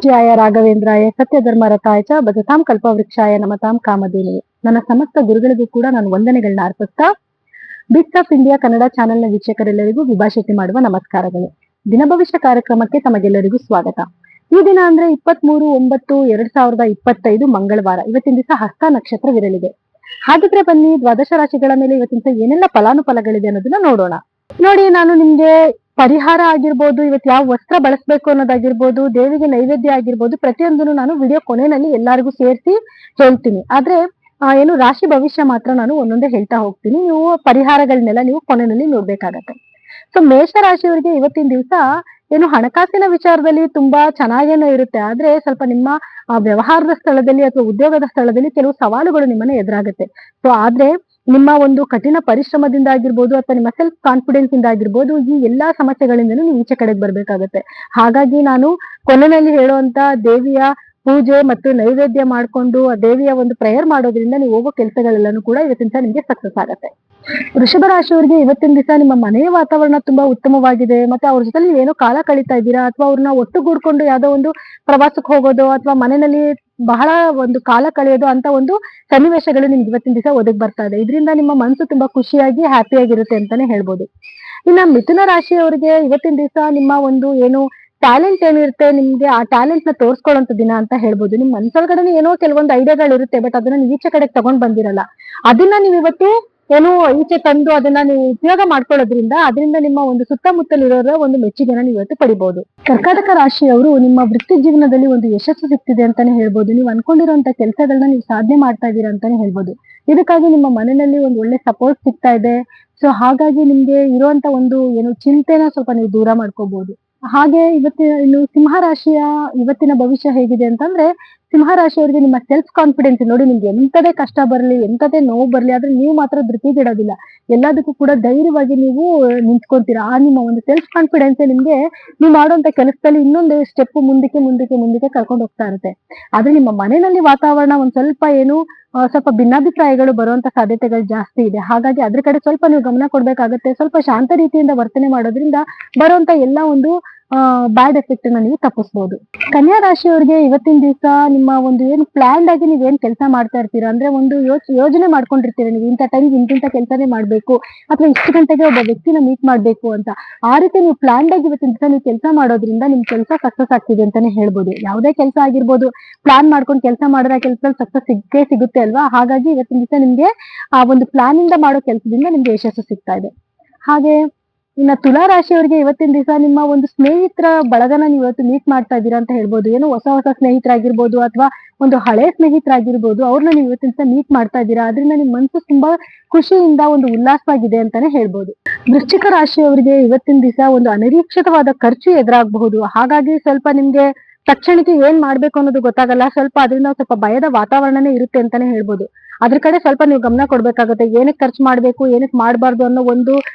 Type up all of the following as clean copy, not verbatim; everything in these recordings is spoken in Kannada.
पूज्याय ರಾಘವೇಂದ್ರಾಯ ಸತ್ಯಧರ್ಮರತಾಯ ಚ ಭಜತಾಂ ಕಲ್ಪವೃಕ್ಷಾಯ ನಮತಾಂ ಕಾಮಧೇನುವೆ. ನನ್ನ ಸಮಸ್ತ ಗುರುಗಳಿಗೂ ಕೂಡ ನಾನು ವಂದನೆಗಳನ್ನ ಅರ್ಪಿಸ್ತಾ ಬಿಟ್ಸ್ ಆಫ್ ಇಂಡಿಯಾ ಕನ್ನಡ ಚಾನೆಲ್ನ ವೀಕ್ಷಕರೆಲ್ಲರಿಗೂ ವಿಭಾಷಿತಿ ಮಾಡುವ ನಮಸ್ಕಾರಗಳು. ದಿನ ಭವಿಷ್ಯ ಕಾರ್ಯಕ್ರಮಕ್ಕೆ ತಮಗೆಲ್ಲರಿಗೂ ಸ್ವಾಗತ. ಈ ದಿನ ಅಂದ್ರೆ 23/9/2025 ಮಂಗಳವಾರ. ಇವತ್ತಿನ ದಿವಸ ಹಸ್ತ ನಕ್ಷತ್ರವಿರಲಿದೆ. ಹಾಗಿದ್ರೆ ಬನ್ನಿ ದ್ವಾದಶ ರಾಶಿಗಳ ಮೇಲೆ ಇವತ್ತಿನ ದಿವಸ ಏನೆಲ್ಲ ಫಲಾನುಫಲಗಳಿದೆ ಅನ್ನೋದನ್ನ ನೋಡೋಣ. ನೋಡಿ, ನಾನು ನಿಮ್ಗೆ ಪರಿಹಾರ ಆಗಿರ್ಬೋದು, ಇವತ್ತು ಯಾವ ವಸ್ತ್ರ ಬಳಸಬೇಕು ಅನ್ನೋದಾಗಿರ್ಬೋದು, ದೇವಿಗೆ ನೈವೇದ್ಯ ಆಗಿರ್ಬೋದು, ಪ್ರತಿಯೊಂದನ್ನು ನಾನು ವಿಡಿಯೋ ಕೊನೆಯಲ್ಲಿ ಎಲ್ಲರಿಗೂ ಸೇರಿಸಿ ಹೇಳ್ತೀನಿ. ಆದ್ರೆ ಏನು ರಾಶಿ ಭವಿಷ್ಯ ಮಾತ್ರ ನಾನು ಒಂದೊಂದೇ ಹೇಳ್ತಾ ಹೋಗ್ತೀನಿ. ನೀವು ಪರಿಹಾರಗಳನ್ನೆಲ್ಲ ನೀವು ಕೊನೆಯಲ್ಲಿ ನೋಡ್ಬೇಕಾಗತ್ತೆ. ಸೊ ಮೇಷರಾಶಿಯವರಿಗೆ ಇವತ್ತಿನ ದಿವಸ ಏನು ಹಣಕಾಸಿನ ವಿಚಾರದಲ್ಲಿ ತುಂಬಾ ಚೆನ್ನಾಗೇನೋ ಇರುತ್ತೆ. ಆದ್ರೆ ಸ್ವಲ್ಪ ನಿಮ್ಮ ವ್ಯವಹಾರದ ಸ್ಥಳದಲ್ಲಿ ಅಥವಾ ಉದ್ಯೋಗದ ಸ್ಥಳದಲ್ಲಿ ಕೆಲವು ಸವಾಲುಗಳು ನಿಮ್ಮನ್ನ ಎದುರಾಗುತ್ತೆ. ಸೊ ಆದ್ರೆ ನಿಮ್ಮ ಒಂದು ಕಠಿಣ ಪರಿಶ್ರಮದಿಂದ ಆಗಿರ್ಬೋದು ಅಥವಾ ನಿಮ್ಮ ಸೆಲ್ಫ್ ಕಾನ್ಫಿಡೆನ್ಸ್ ಇಂದ ಆಗಿರ್ಬೋದು, ಈ ಎಲ್ಲಾ ಸಮಸ್ಯೆಗಳಿಂದಲೂ ನೀವು ಈಚೆ ಕಡೆಗೆ ಬರ್ಬೇಕಾಗತ್ತೆ. ಹಾಗಾಗಿ ನಾನು ಕೊನೆಯಲ್ಲಿ ಹೇಳುವಂತ ದೇವಿಯ ಪೂಜೆ ಮತ್ತು ನೈವೇದ್ಯ ಮಾಡ್ಕೊಂಡು ಆ ದೇವಿಯ ಒಂದು ಪ್ರೇಯರ್ ಮಾಡೋದ್ರಿಂದ ನೀವು ಹೋಗೋ ಕೆಲಸಗಳೆಲ್ಲನೂ ಕೂಡ ಇವತ್ತಿನ ದಿವಸ ನಿಮ್ಗೆ ಸಕ್ಸಸ್ ಆಗತ್ತೆ. ವೃಷಭ ರಾಶಿಯವರಿಗೆ ಇವತ್ತಿನ ದಿವಸ ನಿಮ್ಮ ಮನೆಯ ವಾತಾವರಣ ತುಂಬಾ ಉತ್ತಮವಾಗಿದೆ. ಮತ್ತೆ ಅವ್ರ ಜೊತೆ ನೀವು ಏನೋ ಕಾಲ ಕಳೀತಾ ಇದ್ದೀರಾ, ಅಥವಾ ಅವ್ರನ್ನ ಒಟ್ಟುಗೂಡ್ಕೊಂಡು ಯಾವ್ದೋ ಒಂದು ಪ್ರವಾಸಕ್ಕೆ ಹೋಗೋದು ಅಥವಾ ಮನೆಯಲ್ಲಿ ಬಹಳ ಒಂದು ಕಾಲ ಕಳೆಯೋದು ಅಂತ ಒಂದು ಸನ್ನಿವೇಶಗಳು ನಿಮ್ಗೆ ಇವತ್ತಿನ ದಿವಸ ಒದಗಿ ಬರ್ತಾ ಇದೆ. ಇದರಿಂದ ನಿಮ್ಮ ಮನಸ್ಸು ತುಂಬಾ ಖುಷಿಯಾಗಿ ಹ್ಯಾಪಿಯಾಗಿರುತ್ತೆ ಅಂತಾನೆ ಹೇಳ್ಬೋದು. ಇನ್ನ ಮಿಥುನ ರಾಶಿಯವರಿಗೆ ಇವತ್ತಿನ ದಿವಸ ನಿಮ್ಮ ಒಂದು ಏನು ಟ್ಯಾಲೆಂಟ್ ಏನಿರುತ್ತೆ ನಿಮ್ಗೆ, ಆ ಟ್ಯಾಲೆಂಟ್ ನ ತೋರ್ಸ್ಕೊಳ್ಳೋಂತ ದಿನ ಅಂತ ಹೇಳ್ಬೋದು. ನಿಮ್ ಮನ್ಸೊಳಗಡೆ ಏನೋ ಕೆಲವೊಂದು ಐಡಿಯಾಗಳು ಇರುತ್ತೆ, ಬಟ್ ಅದನ್ನ ನೀವು ಈಚೆ ಕಡೆಗೆ ತಗೊಂಡ್ ಬಂದಿರಲ್ಲ. ಅದನ್ನ ನೀವು ಇವತ್ತು ಏನು ಈಚೆ ತಂದು ಅದನ್ನ ನೀವು ಉಪಯೋಗ ಮಾಡ್ಕೊಳ್ಳೋದ್ರಿಂದ ಅದರಿಂದ ನಿಮ್ಮ ಒಂದು ಸುತ್ತಮುತ್ತಲಿರೋರ ಒಂದು ಮೆಚ್ಚುಗೆನ ನೀವು ಇವತ್ತು ಪಡಿಬಹುದು. ಕರ್ಕಾಟಕ ರಾಶಿಯವರು ನಿಮ್ಮ ವೃತ್ತಿ ಜೀವನದಲ್ಲಿ ಒಂದು ಯಶಸ್ಸು ಸಿಗ್ತಿದೆ ಅಂತಾನೆ ಹೇಳ್ಬೋದು. ನೀವು ಅನ್ಕೊಂಡಿರುವಂತ ಕೆಲಸಗಳನ್ನ ನೀವು ಸಾಧನೆ ಮಾಡ್ತಾ ಇದ್ದೀರಾ ಅಂತಾನೆ ಹೇಳ್ಬೋದು. ಇದಕ್ಕಾಗಿ ನಿಮ್ಮ ಮನೆಯಲ್ಲಿ ಒಂದು ಒಳ್ಳೆ ಸಪೋರ್ಟ್ ಸಿಗ್ತಾ ಇದೆ. ಸೊ ಹಾಗಾಗಿ ನಿಮ್ಗೆ ಇರುವಂತ ಒಂದು ಏನು ಚಿಂತೆನ ಸ್ವಲ್ಪ ನೀವು ದೂರ ಮಾಡ್ಕೋಬಹುದು. ಹಾಗೆ ಇನ್ನು ಸಿಂಹರಾಶಿಯ ಇವತ್ತಿನ ಭವಿಷ್ಯ ಹೇಗಿದೆ ಅಂತಂದ್ರೆ, ಸಿಂಹರಾಶಿಯವರಿಗೆ ನಿಮ್ಮ ಸೆಲ್ಫ್ ಕಾನ್ಫಿಡೆನ್ಸ್ ನೋಡಿ, ನಿಮ್ಗೆ ಎಂತದೇ ಕಷ್ಟ ಬರ್ಲಿ, ಎಂತದೇ ನೋವು ಬರ್ಲಿ, ಆದ್ರೆ ನೀವು ಮಾತ್ರ ಧೃತಿಗೆಡೋದಿಲ್ಲ. ಎಲ್ಲದಕ್ಕೂ ಕೂಡ ಧೈರ್ಯವಾಗಿ ನೀವು ನಿಂತ್ಕೊಂತೀರಾ. ಆ ನಿಮ್ಮ ಒಂದು ಸೆಲ್ಫ್ ಕಾನ್ಫಿಡೆನ್ಸ್ ನಿಮ್ಗೆ ನೀವು ಮಾಡುವಂತ ಕೆಲಸದಲ್ಲಿ ಇನ್ನೊಂದು ಸ್ಟೆಪ್ ಮುಂದಕ್ಕೆ ಕರ್ಕೊಂಡು ಹೋಗ್ತಾ ಇರುತ್ತೆ. ಆದ್ರೆ ನಿಮ್ಮ ಮನೆಯಲ್ಲಿ ವಾತಾವರಣ ಒಂದ್ ಸ್ವಲ್ಪ ಭಿನ್ನಾಭಿಪ್ರಾಯಗಳು ಬರುವಂತ ಸಾಧ್ಯತೆಗಳು ಜಾಸ್ತಿ ಇದೆ. ಹಾಗಾಗಿ ಅದ್ರ ಕಡೆ ಸ್ವಲ್ಪ ನೀವು ಗಮನ ಕೊಡ್ಬೇಕಾಗತ್ತೆ. ಸ್ವಲ್ಪ ಶಾಂತ ರೀತಿಯಿಂದ ವರ್ತನೆ ಮಾಡೋದ್ರಿಂದ ಬರುವಂತ ಎಲ್ಲ ಒಂದು ಬ್ಯಾಡ್ ಎಫೆಕ್ಟ್ ನ ನೀವು ತಪ್ಪಿಸಬಹುದು. ಕನ್ಯಾ ರಾಶಿಯವರಿಗೆ ಇವತ್ತಿನ ದಿವಸ ನಿಮ್ಮ ಒಂದು ಏನು ಪ್ಲಾನ್ ಆಗಿ ನೀವೇನ್ ಕೆಲಸ ಮಾಡ್ತಾ ಇರ್ತೀರಾ ಅಂದ್ರೆ, ಒಂದು ಯೋಜನೆ ಮಾಡ್ಕೊಂಡಿರ್ತೀರಾ, ನೀವು ಇಂಥ ಟೈಮ್ಗೆ ಇಂತಿಂತ ಕೆಲಸನೇ ಮಾಡ್ಬೇಕು ಅಥವಾ ಇಷ್ಟು ಗಂಟೆಗೆ ಒಬ್ಬ ವ್ಯಕ್ತಿನ ಮೀಟ್ ಮಾಡ್ಬೇಕು ಅಂತ. ಆ ರೀತಿ ನೀವು ಪ್ಲಾನ್ ಆಗಿ ಇವತ್ತಿನ ದಿವಸ ನೀವು ಕೆಲಸ ಮಾಡೋದ್ರಿಂದ ನಿಮ್ ಕೆಲಸ ಸಕ್ಸಸ್ ಆಗ್ತಿದೆ ಅಂತಾನೆ ಹೇಳ್ಬೋದು. ಯಾವುದೇ ಕೆಲಸ ಆಗಿರ್ಬೋದು, ಪ್ಲಾನ್ ಮಾಡ್ಕೊಂಡು ಕೆಲಸ ಮಾಡಿದ್ರೆ ಕೆಲಸದಲ್ಲಿ ಸಕ್ಸಸ್ ಸಿಗುತ್ತೆ ಅಲ್ವಾ. ಹಾಗಾಗಿ ಇವತ್ತಿನ ದಿವಸ ನಿಮ್ಗೆ ಆ ಒಂದು ಪ್ಲಾನ್ ಇಂದ ಮಾಡೋ ಕೆಲಸದಿಂದ ನಿಮ್ಗೆ ಯಶಸ್ಸು ಸಿಗ್ತಾ ಇದೆ. ಹಾಗೆ ಇನ್ನ ತುಲಾ ರಾಶಿಯವರಿಗೆ ಇವತ್ತಿನ ದಿವಸ ನಿಮ್ಮ ಒಂದು ಸ್ನೇಹಿತರ ಬಳಗನ ನೀವು ಇವತ್ತು ಮೀಟ್ ಮಾಡ್ತಾ ಇದ್ದೀರಾ ಅಂತ ಹೇಳ್ಬೋದು. ಏನೋ ಹೊಸ ಸ್ನೇಹಿತರಾಗಿರ್ಬೋದು ಅಥವಾ ಒಂದು ಹಳೆ ಸ್ನೇಹಿತರಾಗಿರ್ಬೋದು, ಅವ್ರನ್ನ ನೀವು ಇವತ್ತಿನ ದಿವಸ ಮೀಟ್ ಮಾಡ್ತಾ ಇದ್ದೀರಾ. ಅದರಿಂದ ನಿಮ್ ಮನಸ್ಸು ತುಂಬಾ ಖುಷಿಯಿಂದ ಒಂದು ಉಲ್ಲಾಸವಾಗಿದೆ ಅಂತಾನೆ ಹೇಳ್ಬೋದು. ವೃಶ್ಚಿಕ ರಾಶಿಯವರಿಗೆ ಇವತ್ತಿನ ದಿವಸ ಒಂದು ಅನಿರೀಕ್ಷಿತವಾದ ಖರ್ಚು ಎದುರಾಗಬಹುದು. ಹಾಗಾಗಿ ಸ್ವಲ್ಪ ನಿಮ್ಗೆ ತಕ್ಷಣಕ್ಕೆ ಏನ್ ಮಾಡ್ಬೇಕು ಅನ್ನೋದು ಗೊತ್ತಾಗಲ್ಲ. ಅದರಿಂದ ಸ್ವಲ್ಪ ಭಯದ ವಾತಾವರಣನೇ ಇರುತ್ತೆ ಅಂತಾನೆ ಹೇಳ್ಬೋದು. ಅದ್ರ ಕಡೆ ಸ್ವಲ್ಪ ನೀವು ಗಮನ ಕೊಡ್ಬೇಕಾಗುತ್ತೆ. ಏನಕ್ಕೆ ಖರ್ಚು ಮಾಡ್ಬೇಕು, ಏನಕ್ಕೆ ಮಾಡಬಾರ್ದು ಅನ್ನೋ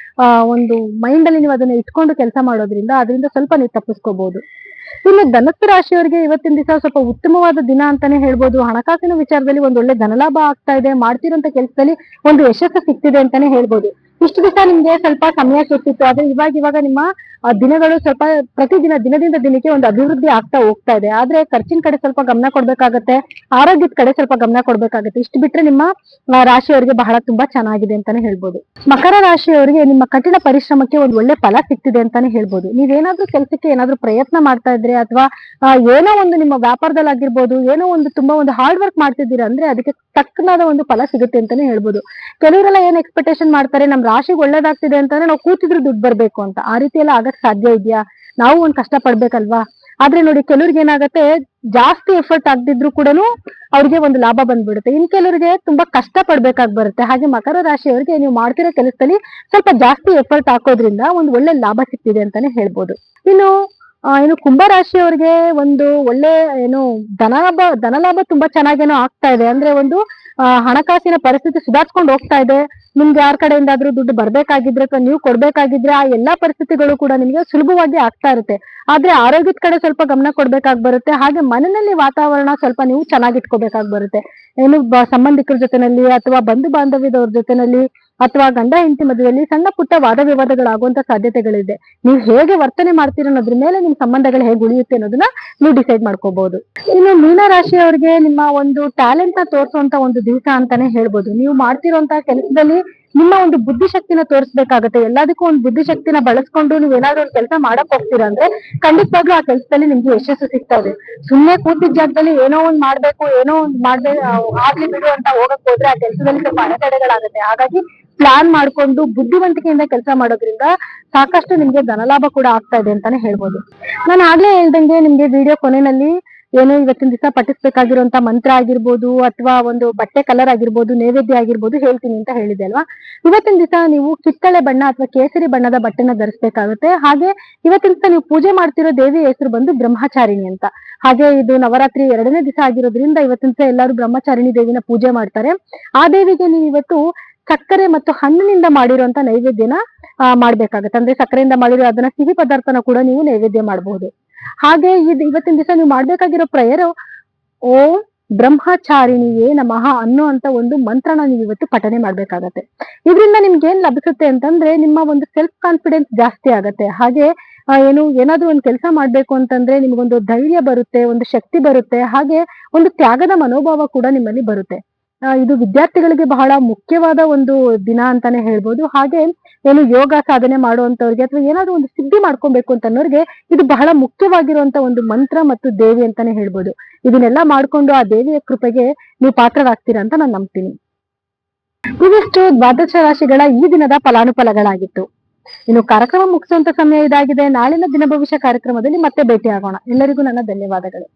ಒಂದು ಮೈಂಡ್ ಅಲ್ಲಿ ನೀವು ಅದನ್ನ ಇಟ್ಕೊಂಡು ಕೆಲಸ ಮಾಡೋದ್ರಿಂದ ಅದರಿಂದ ಸ್ವಲ್ಪ ನೀವು ತಪ್ಪಿಸ್ಕೋಬಹುದು. ಇನ್ನು ಧನಸ್ಸು ರಾಶಿಯವರಿಗೆ ಇವತ್ತಿನ ದಿವಸ ಸ್ವಲ್ಪ ಉತ್ತಮವಾದ ದಿನ ಅಂತಾನೆ ಹೇಳ್ಬೋದು. ಹಣಕಾಸಿನ ವಿಚಾರದಲ್ಲಿ ಒಂದು ಒಳ್ಳೆ ಧನಲಾಭ ಆಗ್ತಾ ಇದೆ. ಮಾಡ್ತಿರೋಂತ ಕೆಲಸದಲ್ಲಿ ಒಂದು ಯಶಸ್ಸು ಸಿಗ್ತಿದೆ ಅಂತಾನೆ ಹೇಳ್ಬೋದು. ಇಷ್ಟು ದಿವಸ ನಿಮ್ಗೆ ಸ್ವಲ್ಪ ಸಮಯ ಕೊಟ್ಟಿತ್ತು, ಆದ್ರೆ ಇವಾಗ ನಿಮ್ಮ ದಿನಗಳು ಸ್ವಲ್ಪ ದಿನದಿಂದ ದಿನಕ್ಕೆ ಒಂದು ಅಭಿವೃದ್ಧಿ ಆಗ್ತಾ ಹೋಗ್ತಾ ಇದೆ. ಆದ್ರೆ ಖರ್ಚಿನ ಕಡೆ ಸ್ವಲ್ಪ ಗಮನ ಕೊಡ್ಬೇಕಾಗತ್ತೆ, ಆರೋಗ್ಯದ ಕಡೆ ಸ್ವಲ್ಪ ಗಮನ ಕೊಡ್ಬೇಕಾಗತ್ತೆ. ಇಷ್ಟು ಬಿಟ್ರೆ ನಿಮ್ಮ ರಾಶಿಯವರಿಗೆ ಬಹಳ ತುಂಬಾ ಚೆನ್ನಾಗಿದೆ ಅಂತಾನೆ ಹೇಳ್ಬೋದು. ಮಕರ ರಾಶಿಯವರಿಗೆ ನಿಮ್ಮ ಕಠಿಣ ಪರಿಶ್ರಮಕ್ಕೆ ಒಂದು ಒಳ್ಳೆ ಫಲ ಸಿಗ್ತಿದೆ ಅಂತಾನೆ ಹೇಳ್ಬೋದು. ನೀವೇನಾದ್ರೂ ಕೆಲಸಕ್ಕೆ ಏನಾದ್ರೂ ಪ್ರಯತ್ನ ಮಾಡ್ತಾ ಇದ್ರೆ ಅಥವಾ ಏನೋ ಒಂದು ನಿಮ್ಮ ವ್ಯಾಪಾರದಲ್ಲಿ ಆಗಿರ್ಬೋದು, ಏನೋ ಒಂದು ತುಂಬಾ ಒಂದು ಹಾರ್ಡ್ ವರ್ಕ್ ಮಾಡ್ತಿದ್ದೀರಾ ಅಂದ್ರೆ ಅದಕ್ಕೆ ತಕ್ಕನಾದ ಒಂದು ಫಲ ಸಿಗುತ್ತೆ ಅಂತಾನೆ ಹೇಳ್ಬೋದು. ಕೆಲವರೆಲ್ಲ ಏನ್ ಎಕ್ಸ್ಪೆಕ್ಟೇಷನ್ ಮಾಡ್ತಾರೆ, ನಮ್ ರಾಶಿಗೆ ಒಳ್ಳೇದಾಗ್ತಿದೆ ಅಂತಂದ್ರೆ ನಾವು ಕೂತಿದ್ರು ದುಡ್ಡು ಬರ್ಬೇಕು ಅಂತ. ಆ ರೀತಿ ಎಲ್ಲ ಆಗಕ್ ಸಾಧ್ಯ ಇದೆಯಾ? ನಾವು ಒಂದ್ ಕಷ್ಟ ಪಡ್ಬೇಕಲ್ವಾ. ಆದ್ರೆ ನೋಡಿ, ಕೆಲವ್ರಿಗೆ ಏನಾಗತ್ತೆ, ಜಾಸ್ತಿ ಎಫರ್ಟ್ ಆಗದಿದ್ರು ಕೂಡ ಅವ್ರಿಗೆ ಒಂದು ಲಾಭ ಬಂದ್ಬಿಡುತ್ತೆ. ಇನ್ ಕೆಲವರಿಗೆ ತುಂಬಾ ಕಷ್ಟ ಪಡ್ಬೇಕಾಗಿ ಬರುತ್ತೆ. ಹಾಗೆ ಮಕರ ರಾಶಿಯವರಿಗೆ ನೀವು ಮಾಡ್ತಿರೋ ಕೆಲಸದಲ್ಲಿ ಸ್ವಲ್ಪ ಜಾಸ್ತಿ ಎಫರ್ಟ್ ಹಾಕೋದ್ರಿಂದ ಒಂದು ಒಳ್ಳೆ ಲಾಭ ಸಿಗ್ತಿದೆ ಅಂತಾನೆ ಹೇಳ್ಬೋದು. ಇನ್ನು ಕುಂಭರಾಶಿಯವರಿಗೆ ಒಂದು ಒಳ್ಳೆ ಧನಲಾಭ ತುಂಬಾ ಚೆನ್ನಾಗೇನೋ ಆಗ್ತಾ ಇದೆ. ಅಂದ್ರೆ ಒಂದು ಹಣಕಾಸಿನ ಪರಿಸ್ಥಿತಿ ಸುಧಾರಿಸ್ಕೊಂಡು ಹೋಗ್ತಾ ಇದೆ. ನಿಮ್ಗೆ ಯಾರ ಕಡೆಯಿಂದಾದ್ರೂ ದುಡ್ಡು ಬರ್ಬೇಕಾಗಿದ್ರೆ ಅಥವಾ ನೀವು ಕೊಡ್ಬೇಕಾಗಿದ್ರೆ ಆ ಎಲ್ಲಾ ಪರಿಸ್ಥಿತಿಗಳು ಕೂಡ ನಿಮ್ಗೆ ಸುಲಭವಾಗಿ ಆಗ್ತಾ ಇರುತ್ತೆ. ಆದ್ರೆ ಆರೋಗ್ಯದ ಕಡೆ ಸ್ವಲ್ಪ ಗಮನ ಕೊಡ್ಬೇಕಾಗಿ ಬರುತ್ತೆ. ಹಾಗೆ ಮನೆಯಲ್ಲಿ ವಾತಾವರಣ ಸ್ವಲ್ಪ ನೀವು ಚೆನ್ನಾಗಿಟ್ಕೋಬೇಕಾಗಿ ಬರುತ್ತೆ. ಸಂಬಂಧಿಕರ ಜೊತೆನಲ್ಲಿ ಅಥವಾ ಬಂಧು ಬಾಂಧವ್ಯದವ್ರ ಜೊತೆನಲ್ಲಿ ಅಥವಾ ಗಂಡ ಹೆಂಡತಿ ಮಧ್ಯದಲ್ಲಿ ಸಣ್ಣ ಪುಟ್ಟ ವಾದ ವಿವಾದಗಳಾಗುವಂತ ಸಾಧ್ಯತೆಗಳಿದೆ. ನೀವು ಹೇಗೆ ವರ್ತನೆ ಮಾಡ್ತೀರ ಅನ್ನೋದ್ರ ಮೇಲೆ ನಿಮ್ ಸಂಬಂಧಗಳು ಹೇಗೆ ಉಳಿಯುತ್ತೆ ಅನ್ನೋದನ್ನ ನೀವು ಡಿಸೈಡ್ ಮಾಡ್ಕೋಬಹುದು. ಇನ್ನು ಮೀನರಾಶಿಯವರಿಗೆ ನಿಮ್ಮ ಒಂದು ಟ್ಯಾಲೆಂಟ್ ನ ತೋರಿಸುವಂತ ಒಂದು ದಿವಸ ಅಂತಾನೆ ಹೇಳ್ಬೋದು. ನೀವು ಮಾಡ್ತಿರುವಂತಹ ಕೆಲಸದಲ್ಲಿ ನಿಮ್ಮ ಒಂದು ಬುದ್ಧಿಶಕ್ತಿನ ತೋರಿಸ್ಬೇಕಾಗತ್ತೆ. ಎಲ್ಲದಕ್ಕೂ ಒಂದು ಬುದ್ಧಿಶಕ್ತಿನ ಬಳಸ್ಕೊಂಡು ನೀವು ಏನಾದ್ರು ಒಂದು ಕೆಲಸ ಮಾಡಕ್ ಹೋಗ್ತೀರಾ ಅಂದ್ರೆ ಖಂಡಿತವಾಗ್ಲೂ ಆ ಕೆಲಸದಲ್ಲಿ ನಿಮ್ಗೆ ಯಶಸ್ಸು ಸಿಗ್ತಾ ಇದೆ. ಸುಮ್ನೆ ಕೂತಿದ್ದ ಜಾಗದಲ್ಲಿ ಏನೋ ಒಂದ್ ಮಾಡ್ಬೇಕು, ಏನೋ ಒಂದ್ ಆಗ್ಲಿ ಬಿಡು ಅಂತ ಹೋಗಕ್ ಹೋದ್ರೆ ಆ ಕೆಲಸದಲ್ಲಿ ಸ್ವಲ್ಪ ಅಡೆತಡೆಗಳಾಗತ್ತೆ. ಹಾಗಾಗಿ ಪ್ಲಾನ್ ಮಾಡ್ಕೊಂಡು ಬುದ್ಧಿವಂತಿಕೆಯಿಂದ ಕೆಲಸ ಮಾಡೋದ್ರಿಂದ ಸಾಕಷ್ಟು ನಿಮ್ಗೆ ಧನಲಾಭ ಕೂಡ ಆಗ್ತಾ ಇದೆ ಅಂತಾನೆ ಹೇಳ್ಬೋದು. ನಾನು ಆಗ್ಲೇ ಹೇಳ್ದಂಗೆ ನಿಮ್ಗೆ ವಿಡಿಯೋ ಕೊನೆಯಲ್ಲಿ ಏನು ಇವತ್ತಿನ ದಿವಸ ಪಠಿಸ್ಬೇಕಾಗಿರುವಂತ ಮಂತ್ರ ಆಗಿರ್ಬೋದು ಅಥವಾ ಒಂದು ಬಟ್ಟೆ ಕಲರ್ ಆಗಿರ್ಬೋದು, ನೈವೇದ್ಯ ಆಗಿರ್ಬೋದು ಹೇಳ್ತೀನಿ ಅಂತ ಹೇಳಿದೆ ಅಲ್ವಾ. ಇವತ್ತಿನ ದಿವಸ ನೀವು ಕಿತ್ತಳೆ ಬಣ್ಣ ಅಥವಾ ಕೇಸರಿ ಬಣ್ಣದ ಬಟ್ಟೆನ ಧರಿಸ್ಬೇಕಾಗುತ್ತೆ. ಹಾಗೆ ಇವತ್ತಿನ ದಿವಸ ನೀವು ಪೂಜೆ ಮಾಡ್ತಿರೋ ದೇವಿಯ ಹೆಸರು ಬಂದು ಬ್ರಹ್ಮಚಾರಿಣಿ ಅಂತ. ಹಾಗೆ ಇದು ನವರಾತ್ರಿ 2ನೇ ದಿವಸ ಆಗಿರೋದ್ರಿಂದ ಇವತ್ತಿನ ದಿವಸ ಎಲ್ಲರೂ ಬ್ರಹ್ಮಚಾರಿಣಿ ದೇವಿನ ಪೂಜೆ ಮಾಡ್ತಾರೆ. ಆ ದೇವಿಗೆ ನೀವು ಇವತ್ತು ಸಕ್ಕರೆ ಮತ್ತು ಹಣ್ಣಿನಿಂದ ಮಾಡಿರುವಂತ ನೈವೇದ್ಯನ ಮಾಡ್ಬೇಕಾಗತ್ತೆ. ಅಂದ್ರೆ ಸಕ್ಕರೆಯಿಂದ ಮಾಡಿರೋ ಅದನ್ನ ಸಿಹಿ ಪದಾರ್ಥನ ಕೂಡ ನೀವು ನೈವೇದ್ಯ ಮಾಡಬಹುದು. ಹಾಗೆ ಇವತ್ತಿನ ದಿವಸ ನೀವು ಮಾಡ್ಬೇಕಾಗಿರೋ ಪ್ರೇಯರ್ ಓಂ ಬ್ರಹ್ಮಚಾರಿಣಿಯೇ ನಮಃ ಅನ್ನುವಂತ ಒಂದು ಮಂತ್ರನ ನೀವು ಇವತ್ತು ಪಠನೆ ಮಾಡ್ಬೇಕಾಗತ್ತೆ. ಇದರಿಂದ ನಿಮ್ಗೆ ಏನ್ ಲಭಿಸುತ್ತೆ ಅಂತಂದ್ರೆ ನಿಮ್ಮ ಒಂದು ಸೆಲ್ಫ್ ಕಾನ್ಫಿಡೆನ್ಸ್ ಜಾಸ್ತಿ ಆಗತ್ತೆ. ಹಾಗೆ ಏನಾದ್ರೂ ಒಂದು ಕೆಲಸ ಮಾಡ್ಬೇಕು ಅಂತಂದ್ರೆ ನಿಮ್ಗೊಂದು ಧೈರ್ಯ ಬರುತ್ತೆ, ಒಂದು ಶಕ್ತಿ ಬರುತ್ತೆ, ಹಾಗೆ ಒಂದು ತ್ಯಾಗದ ಮನೋಭಾವ ಕೂಡ ನಿಮ್ಮಲ್ಲಿ ಬರುತ್ತೆ. ಇದು ವಿದ್ಯಾರ್ಥಿಗಳಿಗೆ ಬಹಳ ಮುಖ್ಯವಾದ ಒಂದು ದಿನ ಅಂತಾನೆ ಹೇಳ್ಬೋದು. ಹಾಗೆ ಯೋಗ ಸಾಧನೆ ಮಾಡುವಂತವ್ರಿಗೆ ಅಥವಾ ಏನಾದ್ರು ಒಂದು ಸಿದ್ಧಿ ಮಾಡ್ಕೊಬೇಕು ಅಂತ ಅನ್ನೋರಿಗೆ ಇದು ಬಹಳ ಮುಖ್ಯವಾಗಿರುವಂತ ಒಂದು ಮಂತ್ರ ಮತ್ತು ದೇವಿ ಅಂತಾನೆ ಹೇಳ್ಬೋದು. ಇದನ್ನೆಲ್ಲ ಮಾಡ್ಕೊಂಡು ಆ ದೇವಿಯ ಕೃಪೆಗೆ ನೀವು ಪಾತ್ರರಾಗ್ತೀರಾ ಅಂತ ನಾನು ನಂಬ್ತೀನಿ. ಇದಿಷ್ಟು ದ್ವಾದಶ ರಾಶಿಗಳ ಈ ದಿನದ ಫಲಾನುಫಲಗಳಾಗಿತ್ತು. ಇನ್ನು ಕಾರ್ಯಕ್ರಮ ಮುಗಿಸುವಂತ ಸಮಯ ಇದಾಗಿದೆ. ನಾಳಿನ ದಿನ ಭವಿಷ್ಯ ಕಾರ್ಯಕ್ರಮದಲ್ಲಿ ಮತ್ತೆ ಭೇಟಿ ಆಗೋಣ. ಎಲ್ಲರಿಗೂ ನನ್ನ ಧನ್ಯವಾದಗಳು.